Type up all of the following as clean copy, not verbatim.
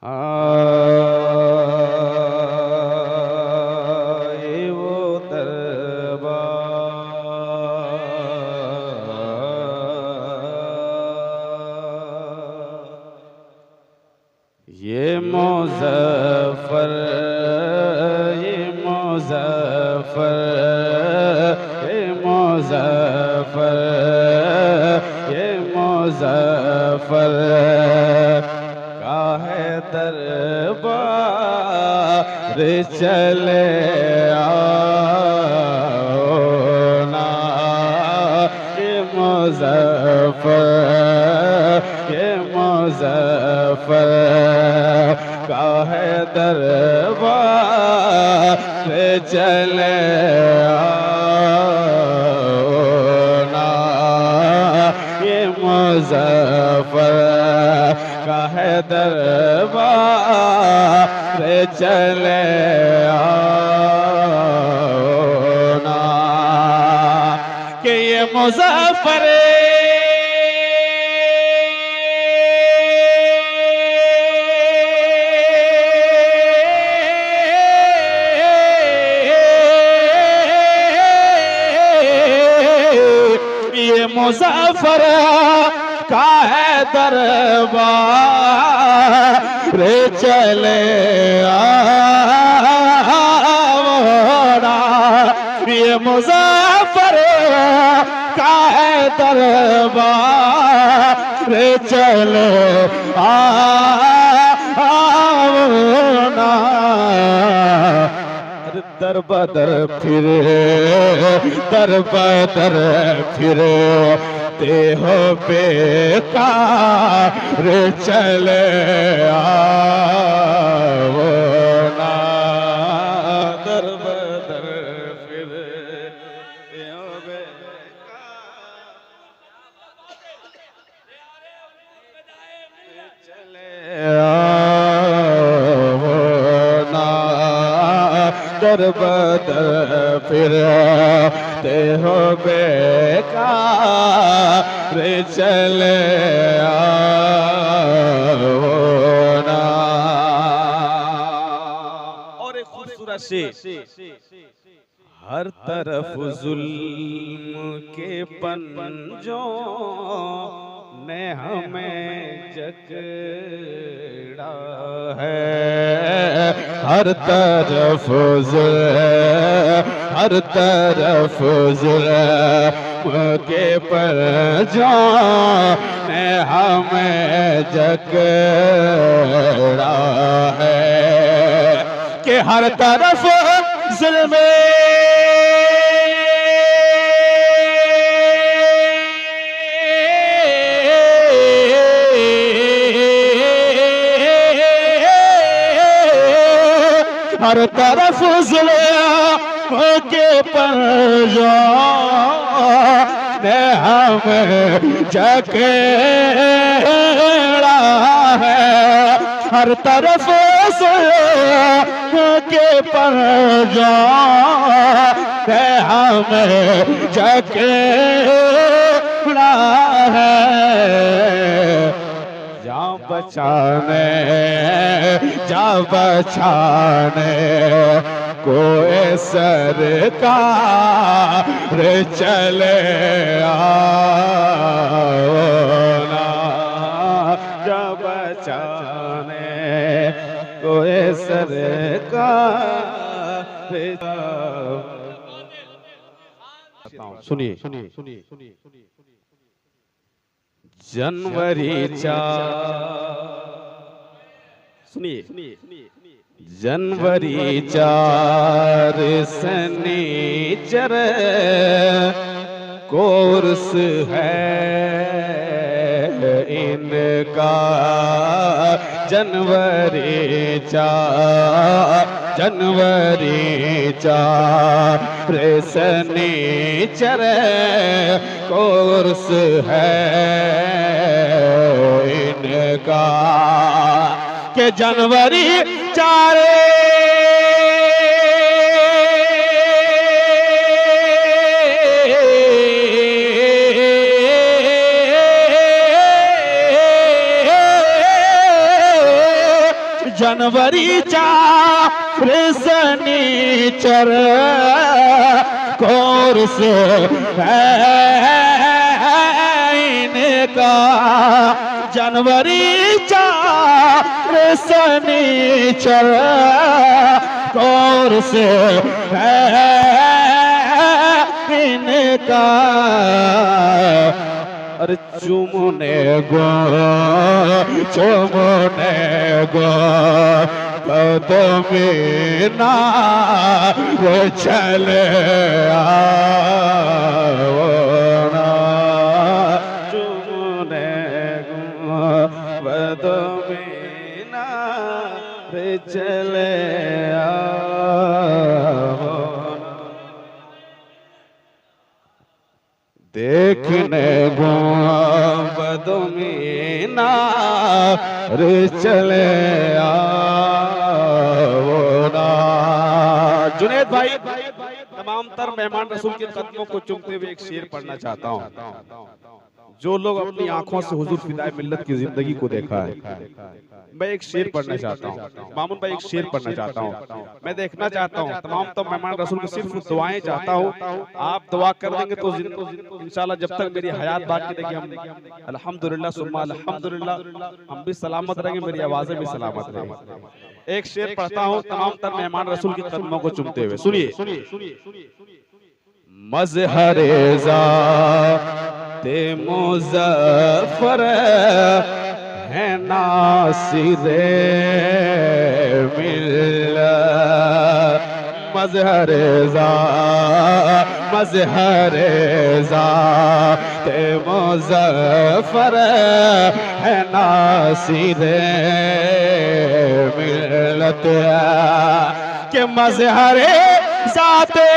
आए वो दरबार, ये मुज़फ़्फ़र, ये मुज़फ़्फ़र, ये मुज़फ़्फ़र, ये मुज़फ़्फ़र का है दरबार, चले आओ ना। ये मुज़फ़्फ़र, ये मुज़फ़्फ़र का है दरबार, चले आओ ना। ये मुज़फ़्फ़र का है दरबार, चले आओ ना। कि ये मुज़फ़्फ़र मुज़फ़्फ़र का है दरबार, चले आओ ना। ये मुज़फ़्फ़र का है दरबार, चले आओ ना। दर बदर फिरे, दर बदर फिरे ते हो बेकार, चले आओ ना। दर बदर फिरे ते हो बेकार, चले आओ ना। दर बदर फिरते हो बेकार, चले आओ ना। और एक खूबसूरत शेर, हर तरफ जुल्म के पंजों ने हमें जकड़ा है। हर तरफ जुल्म, हर तरफ जुल्म के पंजों ने हमें जकड़ा है। कि हर तरफ जुल्म हर तरफ जुल्म के पंजों ने हमें जकड़ा है। हर तरफ जुल्म के पंजों ने हमें जकड़ा है। जा बचाने, जा बचाने कोई सरकार, चले आओ ना। जा बचाने कोई सरकार, सुनिए सुनिए सुनिए सुनिए। जनवरी 4, सुनिए, जनवरी 4 शनिचर कोर्स है इनका। जनवरी 4, जनवरी 4 शनिचर कोर्स है इनका। के जनवरी 4 जनवरी चार शनिचर कोर्स है इनका। जनवरी चार शनिचर कोर्स है इनका। अरे चुमने गो कदम ना वो चले आओना। चुमने गो कदम ना रे चले आओना। देखने बदमीना रे चले आओना। जुनेद भाई तमाम तर मेहमान रसूल के कदमों को चूमते हुए एक शेर पढ़ना चाहता हूँ। जो लोग अपनी आंखों से हुजूर फिदाए मिल्लत की जिंदगी को देखा है, मैं एक शेर पढ़ना चाहता हूँ। मामून भाई एक शेर पढ़ना चाहता हूँ। मैं देखना चाहता हूँ तमाम तो मेहमान रसूल को सिर्फ दुआएं चाहता हूँ। आप दुआ कर देंगे तो इंशाल्लाह जब तक मेरी हयात बाकी रहेगी हम अल्हम्दुलिल्लाह सुम्मा अल्हम्दुलिल्लाह हम भी सलामत रहेंगे, मेरी आवाजें भी सलामत रहेंगी। एक शेर पढ़ता हूँ तमाम तर मेहमान रसूल के कदमों को चूमते हुए। सुनिए। मज़हरे ज़ाते मुज़फ़्फ़र है नासिरे मिल्लत। मज़हरे ज़ाते मुज़फ़्फ़र है नासिरे मिल्लत। के मज़हरे ज़ाते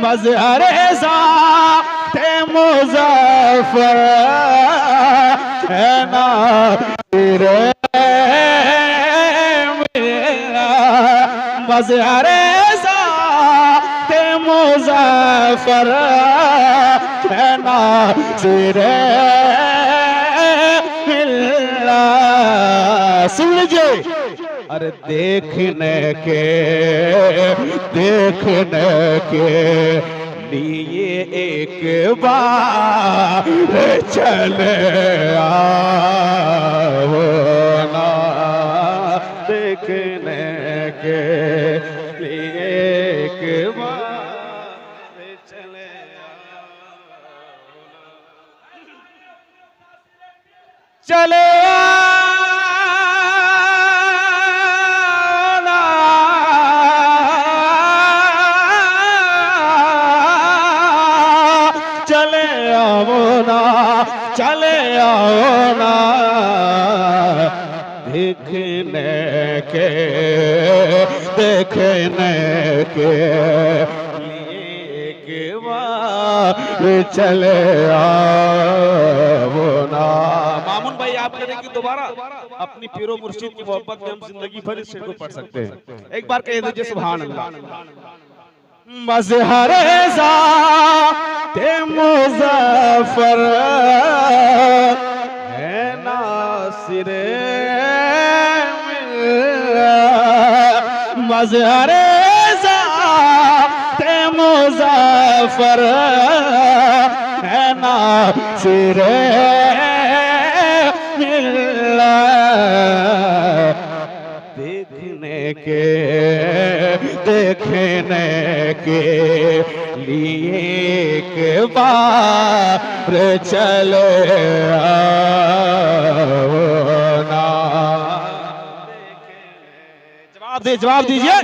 मज़हरे ज़ाते मुज़फ़्फ़र है नासिरे मिल्लत। मज़हरे ज़ाते मुज़फ़्फ़र है नासिरे मिल्लत। सुन लीजिए। अरे देखने के लिए एक बार चले आओना। देखने के लिए एक बार चले आओना। चले चले आओ ना। देखने के लिए एक बार चले आओ ना। मामून भाई आप करेंगे दोबारा अपनी पीरो मुर्शिद की मोहब्बत में हम जिंदगी भर इस शेर को पढ़ सकते हैं। एक बार कह दीजिए सुभान अल्लाह। मज़हरे ज़ाते मुज़फ़्फ़र है नासिरे मिल्लत। मज़हरे ज़ाते मुज़फ़्फ़र है नासिरे मिल्लत। देखने के लिए एक बार चले आओना। जवाब दीजिए।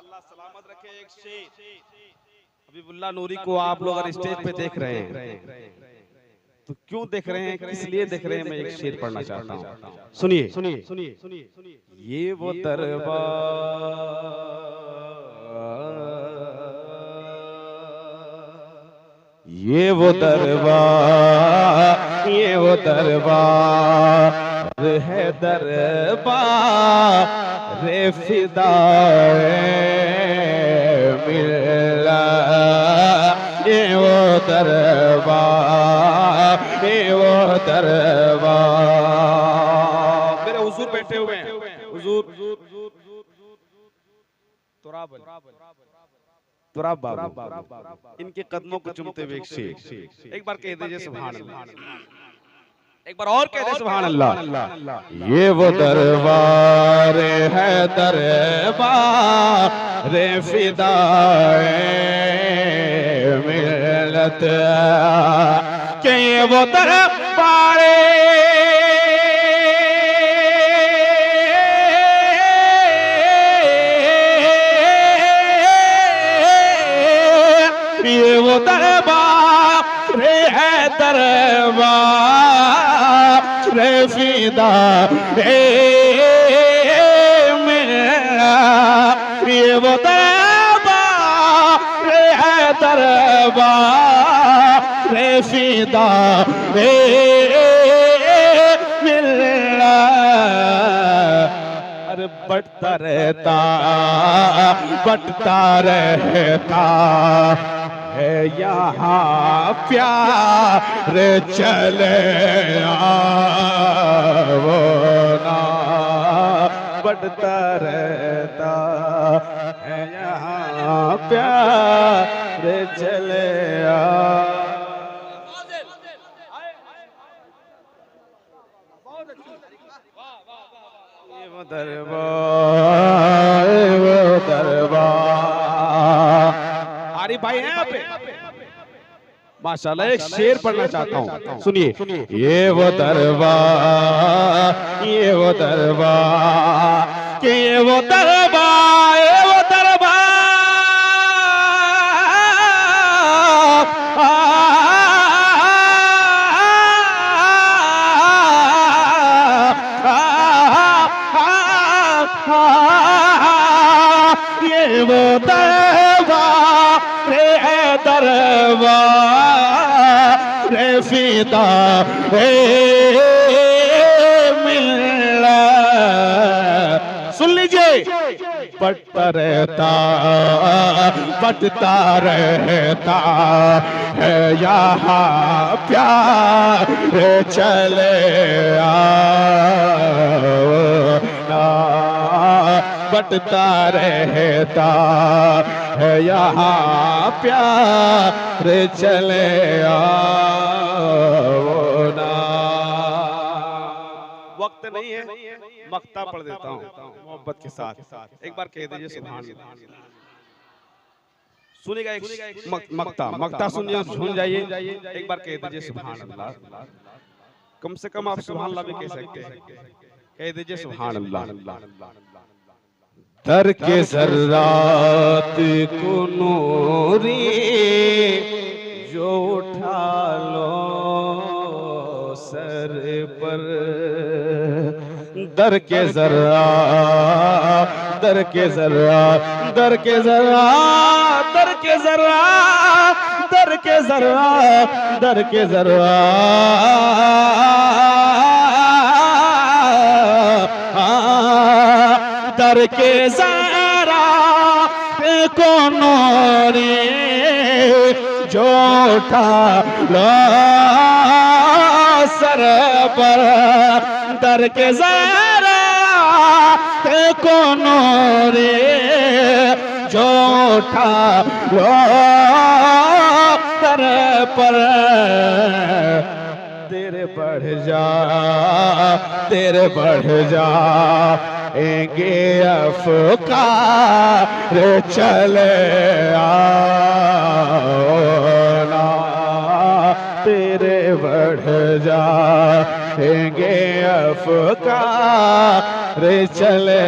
अल्लाह सलामत रखे। एक शेर हबीबुल्लाह नूरी को आप लोग अगर स्टेज पे देख रहे हैं तो क्यों देख रहे हैं, किस लिए देख रहे हैं, मैं एक शेर पढ़ना चाहता हूँ। सुनिए सुनिए सुनिए सुनिए। ये वो दरबार, ये वो दरबार, ये वो दरबार है, दरबार रे फिदाए मिल्लत। ये वो दरबार, ये वो दरबार। मेरे हुजूर बैठे हुए हैं, हुजूर तुराब बाबू, इनके कदमों को चूमते हुए एक शेर, एक बार कह दीजिए सुभान अल्लाह, एक बार और कह दे सुभान अल्लाह। ये वो दरबार है, दरबार रे फिदाए मिल्लत, के ये वो दरबार दरबार है, दरबार रे फिदा मिल्लत। ये वो दरबार है, दरबार रे फिदा मिल्लत। अरे बढ़ता रहता, बढ़ता रहता है यहाँ प्यार चले वो ना, बढ़ता रहता है यहाँ प्यार चले वो दरबार, वो दरबार। आरिफ भाई हैं यहाँ पे माशाल्लाह, एक शेर पढ़ना चाहता हूँ, सुनिए। ये वो दरबार, ये वो दरबार, कि ये वो दरबार, ये वो दरबार, ये वो दरबार है, दरबार रे फिदा मिल्लत। सुन लीजिए, बढ़ता रहता, बढ़ता रहता है यहाँ प्यार चले बढ़ता रहता है यहाँ प्यार चले ना। वक्त नहीं है, मक्ता पढ़ देता हूँ मोहब्बत के साथ, एक बार कह दीजिए सुभान अल्लाह। सुनिएगा एक मक्ता, मक्ता सुनिए, सुन जाइए, एक बार कह दीजिए सुभान अल्लाह। कम से कम आप सुभान अल्लाह भी कह सकते हैं, कह दीजिए सुभान अल्लाह। दर के ज़र्रात को नूरी जो उठा लो सर पर, दर के ज़र्रात, दर के ज़र्रात, दर के ज़र्रात, दर के ज़र्रात, दर के ज़र्रात, दर के ज़र्रात, दर के ज़र्रात को नूरी जो उठा लो सर पर, दर के ज़र्रात को नूरी जो उठा लो सर पर। तेरे बढ़ जा, तेरे बढ़ जा एंगे अफ़कार चले ना, तेरे बढ़ जाएंगे अफ़कार चले